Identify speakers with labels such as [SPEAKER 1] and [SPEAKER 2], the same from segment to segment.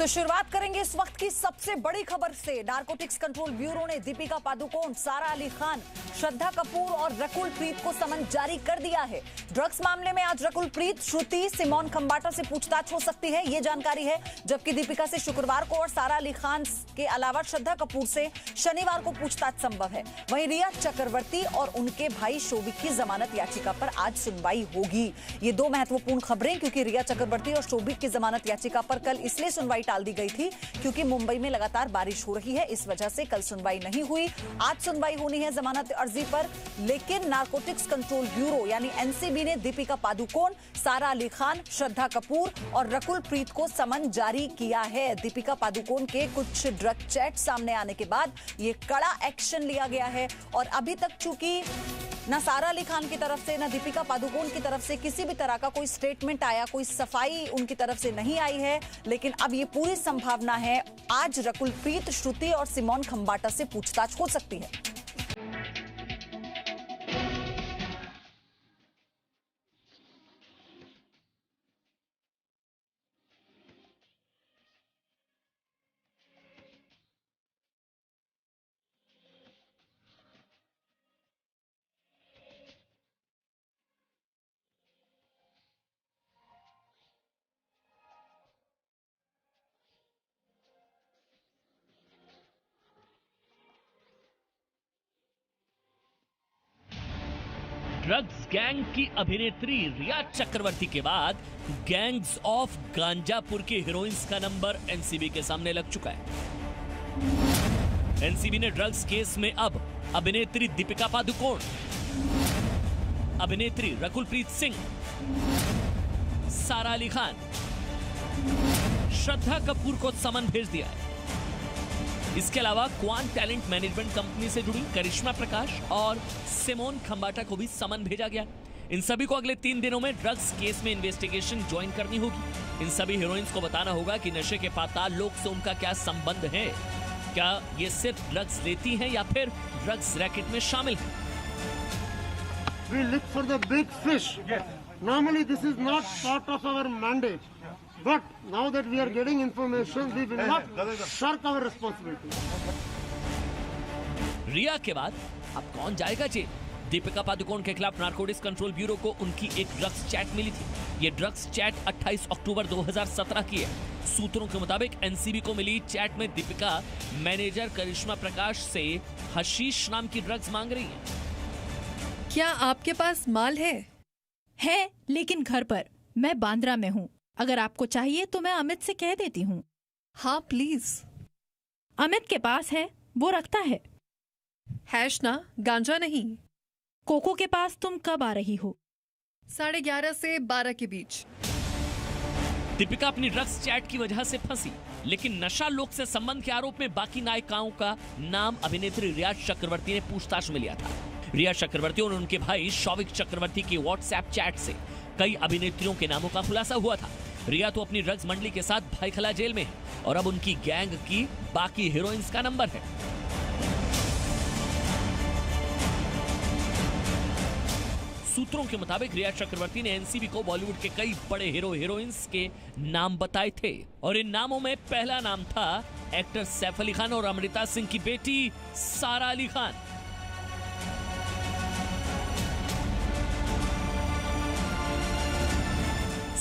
[SPEAKER 1] तो शुरुआत करेंगे इस वक्त की सबसे बड़ी खबर से। नारकोटिक्स कंट्रोल ब्यूरो ने दीपिका पादुकोण, सारा अली खान, श्रद्धा कपूर और रकुल प्रीत को समन जारी कर दिया है। ड्रग्स मामले में आज रकुल प्रीत, श्रुति, सिमोन खंबाटा से पूछताछ हो सकती है, ये जानकारी है। जबकि दीपिका से शुक्रवार को और सारा अली खान के अलावा श्रद्धा कपूर से शनिवार को पूछताछ संभव है। वहीं रिया चक्रवर्ती और उनके भाई शोभिक की जमानत याचिका पर आज सुनवाई होगी। ये दो महत्वपूर्ण खबरें, क्योंकि रिया चक्रवर्ती और शोभिक की जमानत याचिका पर कल इसलिए सुनवाई टाल दी गई थी क्योंकि मुंबई में लगातार बारिश हो रही है। इस वजह से कल सुनवाई नहीं हुई। आज सुनवाई होनी है जमानत अर्जी पर। लेकिन नारकोटिक्स कंट्रोल ब्यूरो यानी एनसीबी ने दीपिका पादुकोण, सारा अली खान, श्रद्धा कपूर और रकुल प्रीत को समन जारी किया है। दीपिका पादुकोण के कुछ ड्रग चैट सामने आने के बाद ये कड़ा एक्शन लिया गया है। और अभी तक चूंकि न सारा अली खान की तरफ से न दीपिका पादुकोण की तरफ से किसी भी तरह का कोई स्टेटमेंट आया, कोई सफाई उनकी तरफ से नहीं आई है, लेकिन अब ये पूरी संभावना है आज रकुल प्रीत, श्रुति और सिमोन खंबाटा से पूछताछ हो सकती है।
[SPEAKER 2] ड्रग्स गैंग की अभिनेत्री रिया चक्रवर्ती के बाद गैंग्स ऑफ गांजापुर के हीरोइंस का नंबर एनसीबी के सामने लग चुका है। एनसीबी ने ड्रग्स केस में अब अभिनेत्री दीपिका पादुकोण, अभिनेत्री रकुल प्रीत सिंह, सारा अली खान, श्रद्धा कपूर को समन भेज दिया है। इसके अलावा क्वांट टैलेंट मैनेजमेंट कंपनी से जुड़ी करिश्मा प्रकाश और सिमोन खंबाटा को भी समन भेजा गया। इन सभी को अगले 3 दिनों में ड्रग्स केस में इन्वेस्टिगेशन ज्वाइन करनी होगी। इन सभी हीरोइंस को बताना होगा कि नशे के पाताल लोक से उनका क्या संबंध है। क्या ये सिर्फ ड्रग्स लेती हैं या फिर ड्रग्स रैकेट में शामिल हैं?
[SPEAKER 3] We look for the big fish. Normally this is not part of our mandate. But now that we are getting information, we will not shirk our responsibility.
[SPEAKER 2] रिया के बाद अब कौन जाएगा जेल? दीपिका पादुकोण के खिलाफ नारकोटिक्स कंट्रोल ब्यूरो को उनकी एक ड्रग्स चैट मिली थी। ये ड्रग्स चैट 28 अक्टूबर 2017 की है। सूत्रों के मुताबिक एनसीबी को मिली चैट में दीपिका मैनेजर करिश्मा प्रकाश से हशीश नाम की ड्रग्स मांग रही है।
[SPEAKER 4] क्या आपके पास माल है?
[SPEAKER 5] है, लेकिन घर पर। मैं बांद्रा में हूँ। अगर आपको चाहिए तो मैं अमित से कह देती हूँ।
[SPEAKER 4] हाँ प्लीज।
[SPEAKER 5] अमित के पास है, वो रखता है।
[SPEAKER 4] हैश ना, गांजा नहीं।
[SPEAKER 5] कोको के पास तुम कब आ रही हो?
[SPEAKER 4] 11:30 से 12 के बीच।
[SPEAKER 2] दीपिका अपनी ड्रग्स चैट की वजह से फंसी, लेकिन नशा लोक से संबंध के आरोप में बाकी नायिकाओं का नाम अभिनेत्री रिया चक्रवर्ती ने पूछताछ में लिया था। रिया चक्रवर्ती और उनके भाई शोभिक चक्रवर्ती की व्हाट्सएप चैट से कई अभिनेत्रियों के नामों का खुलासा हुआ था। रिया तो अपनी ड्रग्स मंडली के साथ भाईखला जेल में है और अब उनकी गैंग की बाकी हीरोइंस का नंबर है। सूत्रों के मुताबिक रिया चक्रवर्ती ने एनसीबी को बॉलीवुड के कई बड़े हीरो हीरोइंस के नाम बताए थे और इन नामों में पहला नाम था एक्टर सैफ अली खान और अमृता सिंह की बेटी सारा अली खान।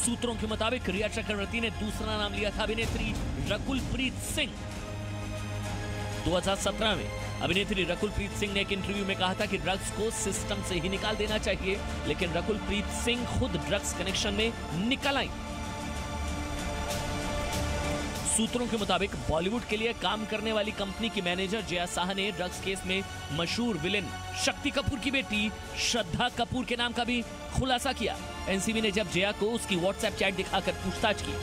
[SPEAKER 2] सूत्रों के मुताबिक रिया चक्रवर्ती ने दूसरा नाम लिया था अभिनेत्री रकुल प्रीत सिंह। 2017 में अभिनेत्री रकुल प्रीत सिंह ने एक इंटरव्यू में कहा था कि ड्रग्स को सिस्टम से ही निकाल देना चाहिए, लेकिन रकुल प्रीत सिंह खुद ड्रग्स कनेक्शन में निकल आई। सूत्रों के मुताबिक बॉलीवुड के लिए काम करने वाली कंपनी की मैनेजर जया साह ने ड्रग्स केस में मशहूर विलेन शक्ति कपूर की बेटी श्रद्धा कपूर के नाम का भी खुलासा किया। एनसीबी ने जब जया को उसकी व्हाट्सएप चैट दिखाकर पूछताछ की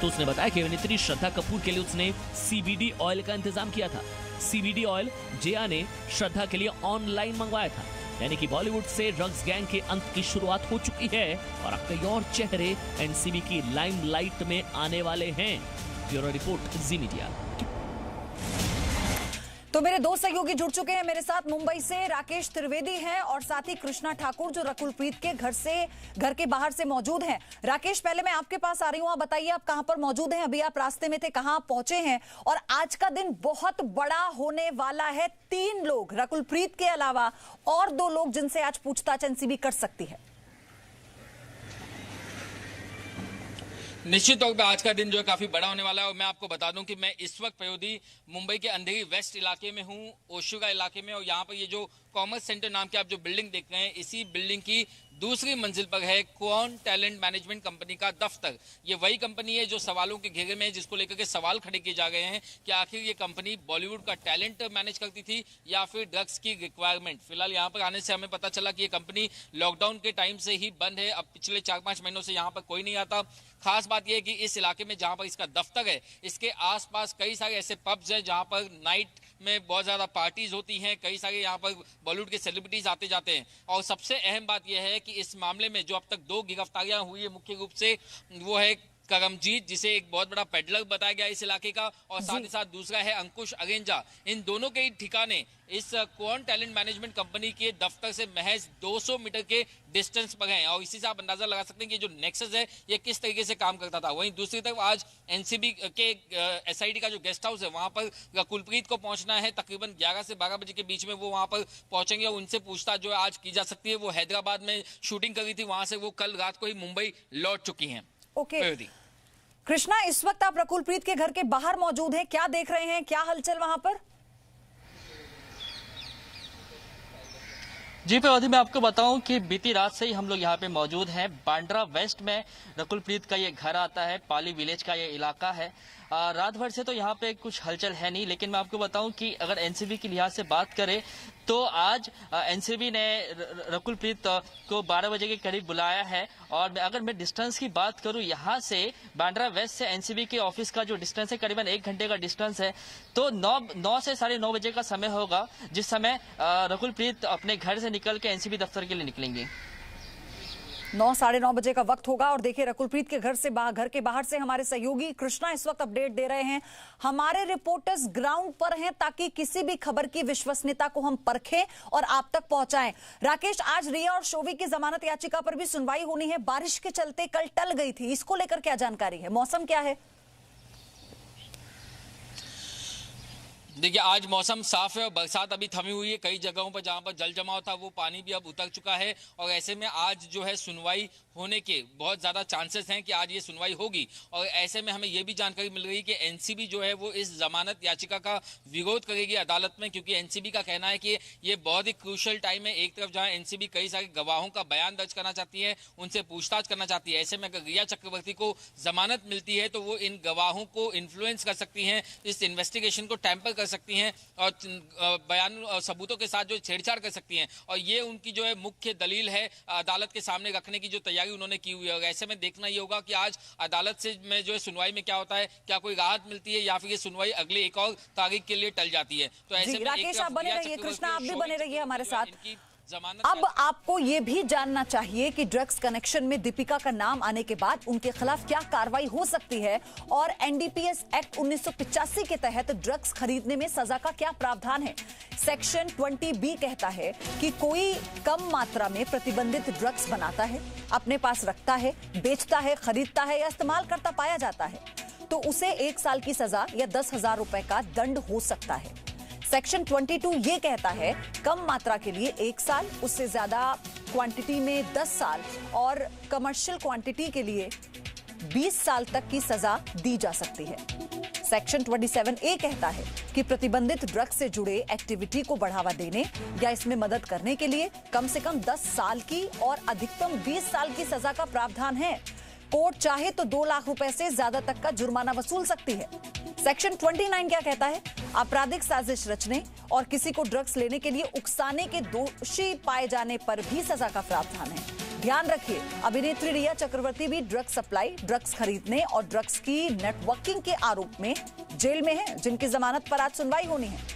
[SPEAKER 2] तो उसने बताया कि अभिनेत्री श्रद्धा कपूर के लिए उसने सीबीडी ऑयल का इंतजाम किया था। सीबीडी ऑयल जया ने श्रद्धा के लिए ऑनलाइन मंगवाया था। यानी कि बॉलीवुड से ड्रग्स गैंग के अंत की शुरुआत हो चुकी है और अब कई और चेहरे एनसीबी की लाइमलाइट में आने वाले हैं। ब्यूरो रिपोर्ट, जी मीडिया।
[SPEAKER 1] तो मेरे दो सहयोगी जुड़ चुके हैं मेरे साथ मुंबई से। राकेश त्रिवेदी हैं और साथ ही कृष्णा ठाकुर जो रकुल प्रीत के घर के बाहर से मौजूद हैं। राकेश, पहले मैं आपके पास आ रही हूं, आप बताइए आप कहां पर मौजूद हैं? अभी आप रास्ते में थे, कहां आप पहुंचे हैं? और आज का दिन बहुत बड़ा होने वाला है। 3 लोग रकुल प्रीत के अलावा और 2 लोग जिनसे आज पूछताछ एनसीबी कर सकती है।
[SPEAKER 6] निश्चित तौर पे आज का दिन जो है काफी बड़ा होने वाला है। और मैं आपको बता दूं कि मैं इस वक्त प्रयोदी मुंबई के अंधेरी वेस्ट इलाके में हूं, ओशुगा इलाके में। और यहाँ पर ये जो कॉमर्स सेंटर नाम की आप जो बिल्डिंग देख रहे हैं, इसी बिल्डिंग की दूसरी मंजिल पर है क्वान टैलेंट मैनेजमेंट कंपनी का दफ्तर। ये वही कंपनी है जो सवालों के घेरे में है, जिसको लेकर के सवाल खड़े किए जा गए हैं कि आखिर ये कंपनी बॉलीवुड का टैलेंट मैनेज करती थी या फिर ड्रग्स की रिक्वायरमेंट। फिलहाल यहाँ पर आने से हमें पता चला कि ये कंपनी लॉकडाउन के टाइम से ही बंद है। अब पिछले 4-5 महीनों से यहाँ पर कोई नहीं आता। खास बात यह है कि इस इलाके में जहां पर इसका दफ्तर है, इसके आसपास कई सारे ऐसे पब्स हैं जहां पर नाइट में बहुत ज्यादा पार्टीज होती हैं। कई सारे यहाँ पर बॉलीवुड के सेलिब्रिटीज आते जाते हैं। और सबसे अहम बात यह है कि इस मामले में जो अब तक 2 गिरफ्तारियां हुई है, मुख्य रूप से वो है करमजीत, जिसे एक बहुत बड़ा पेडलर बताया गया इस इलाके का, और साथ ही साथ दूसरा है अंकुश अगेंजा। इन दोनों के ठिकाने इस क्वान टैलेंट मैनेजमेंट कंपनी के दफ्तर से महज 200 मीटर के डिस्टेंस पर हैं। और इसी से आप अंदाजा लगा सकते हैं कि जो नेक्सस है ये किस तरीके से काम करता था। वहीं दूसरी तरफ आज एनसीबी के एसआईटी का जो गेस्ट हाउस है, वहां पर रकुल प्रीत को पहुंचना है। तकरीबन 11 से 12 बजे के बीच में वो वहां पर पहुंचेंगे और उनसे पूछताछ जो है आज की जा सकती है। वो हैदराबाद में शूटिंग करी थी, वहां से वो कल रात को ही मुंबई लौट चुकी हैं।
[SPEAKER 1] ओके कृष्णा, इस वक्त आप रकुल प्रीत के घर के बाहर मौजूद हैं, क्या देख रहे हैं, क्या हलचल वहां पर?
[SPEAKER 7] जी प्रयोधी, मैं आपको बताऊं कि बीती रात से ही हम लोग यहाँ पे मौजूद हैं। बांद्रा वेस्ट में रकुल प्रीत का ये घर आता है, पाली विलेज का ये इलाका है। रात भर से तो यहाँ पे कुछ हलचल है नहीं, लेकिन मैं आपको बताऊं कि अगर एनसीबी की लिहाज से बात करें तो आज एनसीबी ने रकुल प्रीत को 12 बजे के करीब बुलाया है। और अगर मैं डिस्टेंस की बात करूं, यहाँ से बांद्रा वेस्ट से एनसीबी के ऑफिस का जो डिस्टेंस है करीबन 1 घंटे का डिस्टेंस है। तो 9 से 9:30 बजे का समय होगा जिस समय रकुल प्रीत अपने घर से निकल के एनसीबी दफ्तर के लिए निकलेंगे।
[SPEAKER 1] 9-9:30 बजे का वक्त होगा। और देखिए रकुल प्रीत के घर के बाहर से हमारे सहयोगी कृष्णा इस वक्त अपडेट दे रहे हैं। हमारे रिपोर्टर्स ग्राउंड पर हैं ताकि किसी भी खबर की विश्वसनीयता को हम परखें और आप तक पहुंचाएं। राकेश, आज रिया और शोवी की जमानत याचिका पर भी सुनवाई होनी है। बारिश के चलते कल टल गई थी, इसको लेकर क्या जानकारी है? मौसम क्या है?
[SPEAKER 6] देखिए, आज मौसम साफ है और बरसात अभी थमी हुई है। कई जगहों पर जहां पर जल जमाव था वो पानी भी अब उतर चुका है। और ऐसे में आज जो है सुनवाई होने के बहुत ज्यादा चांसेस हैं कि आज ये सुनवाई होगी। और ऐसे में हमें ये भी जानकारी मिल रही है कि एनसीबी जो है वो इस जमानत याचिका का विरोध करेगी अदालत में, क्योंकि एनसीबी का कहना है कि ये बहुत ही क्रूशियल टाइम है। एक तरफ जहां एनसीबी कई सारे गवाहों का बयान दर्ज करना चाहती है, उनसे पूछताछ करना चाहती है। ऐसे में अगर रिया चक्रवर्ती को जमानत मिलती है तो वो इन गवाहों को इन्फ्लुएंस कर सकती हैं, इस इन्वेस्टिगेशन को टैंपर कर सकती हैं और बयान और सबूतों के साथ जो छेड़छाड़ कर सकती हैं। और ये उनकी जो है मुख्य दलील है अदालत के सामने रखने की जो तैयारी उन्होंने की हुई है। और ऐसे में देखना ये होगा कि आज अदालत से में जो है सुनवाई में क्या होता है, क्या कोई राहत मिलती है या फिर ये सुनवाई अगले एक और तारीख के लिए टल जाती है। तो ऐसे में
[SPEAKER 1] राकेश, आप बने रहिए, कृष्णा आप भी बने रहिए हमारे साथ।
[SPEAKER 6] जमानत
[SPEAKER 1] अब आपको यह भी जानना चाहिए कि ड्रग्स कनेक्शन में दीपिका का नाम आने के बाद उनके खिलाफ क्या कार्रवाई हो सकती है और एनडीपीएस एक्ट 1985 के तहत ड्रग्स खरीदने में सजा का क्या प्रावधान है। सेक्शन 20B कहता है कि कोई कम मात्रा में प्रतिबंधित ड्रग्स बनाता है, अपने पास रखता है, बेचता है, खरीदता है या इस्तेमाल करता पाया जाता है तो उसे 1 साल की सजा या 10,000 रुपए का दंड हो सकता है। सेक्शन 22 ये कहता है कम मात्रा के लिए 1 साल, उससे ज्यादा क्वांटिटी में 10 साल और कमर्शियल क्वांटिटी के लिए 20 साल तक की सजा दी जा सकती है। सेक्शन 27A कहता है कि प्रतिबंधित ड्रग्स से जुड़े एक्टिविटी को बढ़ावा देने या इसमें मदद करने के लिए कम से कम 10 साल की और अधिकतम 20 साल की सजा का प्रावधान है। कोर्ट चाहे तो 2 लाख रुपए से ज्यादा तक का जुर्माना वसूल सकती है। सेक्शन 29 क्या कहता है? आपराधिक साजिश रचने और किसी को ड्रग्स लेने के लिए उकसाने के दोषी पाए जाने पर भी सजा का प्रावधान है। ध्यान रखिए, अभिनेत्री रिया चक्रवर्ती भी ड्रग्स सप्लाई, ड्रग्स खरीदने और ड्रग्स की नेटवर्किंग के आरोप में जेल में है, जिनकी जमानत पर आज सुनवाई होनी है।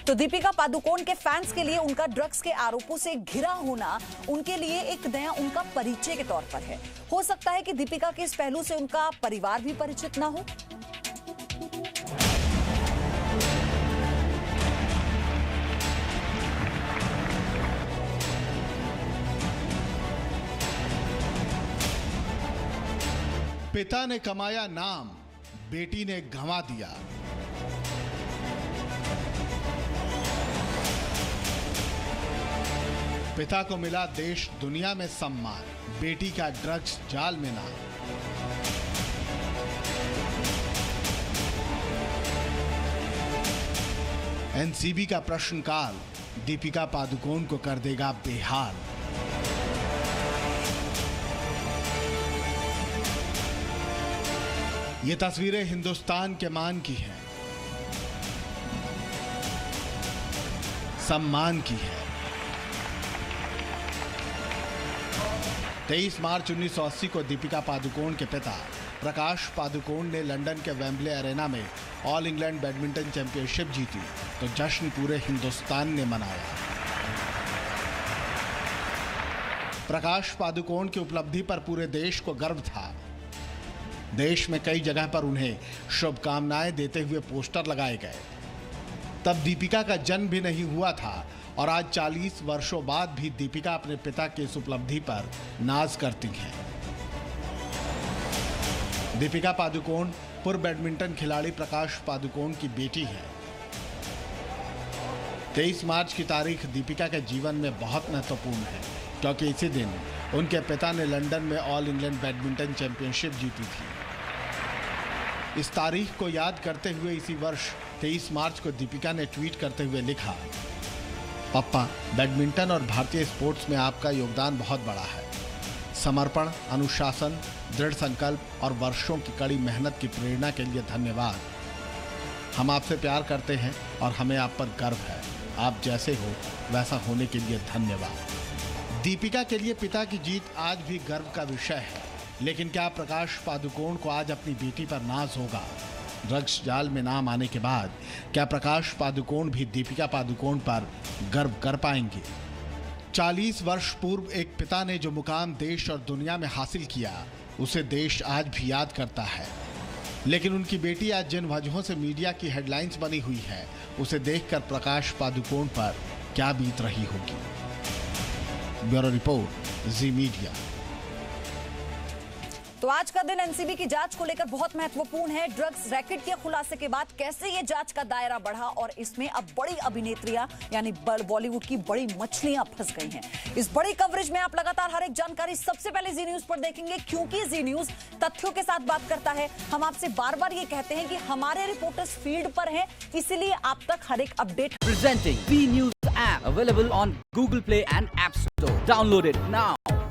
[SPEAKER 1] तो दीपिका पादुकोण के फैंस के लिए उनका ड्रग्स के आरोपों से घिरा होना उनके लिए एक नया उनका परिचय के तौर पर है। हो सकता है कि दीपिका के इस पहलू से उनका परिवार भी परिचित ना हो।
[SPEAKER 8] पिता ने कमाया नाम, बेटी ने गंवा दिया। पिता को मिला देश दुनिया में सम्मान, बेटी का ड्रग्स जाल में नाम। एनसीबी का प्रश्नकाल दीपिका पादुकोण को कर देगा बेहाल। ये तस्वीरें हिंदुस्तान के मान की हैं, सम्मान की है। 23 मार्च 1980 को दीपिका पादुकोण के पिता प्रकाश पादुकोण ने लंदन के वेम्बले अरेना में ऑल इंग्लैंड बैडमिंटन चैंपियनशिप जीती तो जश्न पूरे हिंदुस्तान ने मनाया। प्रकाश पादुकोण की उपलब्धि पर पूरे देश को गर्व था। देश में कई जगह पर उन्हें शुभकामनाएं देते हुए पोस्टर लगाए गए। तब दीपिका का जन्म भी नहीं हुआ था और आज 40 वर्षों बाद भी दीपिका अपने पिता की इस उपलब्धि पर नाज करती हैं। दीपिका पादुकोण पूर्व बैडमिंटन खिलाड़ी प्रकाश पादुकोण की बेटी है। 23 मार्च की तारीख दीपिका के जीवन में बहुत महत्वपूर्ण है क्योंकि इसी दिन उनके पिता ने लंदन में ऑल इंग्लैंड बैडमिंटन चैंपियनशिप जीती थी। इस तारीख को याद करते हुए इसी वर्ष 23 मार्च को दीपिका ने ट्वीट करते हुए लिखा, पापा, बैडमिंटन और भारतीय स्पोर्ट्स में आपका योगदान बहुत बड़ा है। समर्पण, अनुशासन, दृढ़ संकल्प और वर्षों की कड़ी मेहनत की प्रेरणा के लिए धन्यवाद। हम आपसे प्यार करते हैं और हमें आप पर गर्व है। आप जैसे हो वैसा होने के लिए धन्यवाद। दीपिका के लिए पिता की जीत आज भी गर्व का विषय है, लेकिन क्या प्रकाश पादुकोण को आज अपनी बेटी पर नाज होगा? ड्रग्स जाल में नाम आने के बाद क्या प्रकाश पादुकोण भी दीपिका पादुकोण पर गर्व कर पाएंगे? 40 वर्ष पूर्व एक पिता ने जो मुकाम देश और दुनिया में हासिल किया उसे देश आज भी याद करता है, लेकिन उनकी बेटी आज जिन वजहों से मीडिया की हेडलाइंस बनी हुई है उसे देखकर प्रकाश पादुकोण पर क्या बीत रही होगी। ब्यूरो रिपोर्ट, जी मीडिया।
[SPEAKER 1] तो आज का दिन एनसीबी की जांच को लेकर बहुत महत्वपूर्ण है। ड्रग्स रैकेट के खुलासे के बाद कैसे ये जांच का दायरा बढ़ा और इसमें अब बड़ी अभिनेत्रियां यानी बॉलीवुड की बड़ी मछलियां फंस गई हैं। इस बड़ी कवरेज में आप लगातार हर एक जानकारी सबसे पहले जी न्यूज पर देखेंगे, क्योंकि जी न्यूज तथ्यों के साथ बात करता है। हम आपसे बार बार ये कहते हैं कि हमारे रिपोर्टर्स फील्ड पर हैं, इसीलिए आप तक हर एक update.
[SPEAKER 9] Presenting B News app available on Google Play and App Store. Download it now.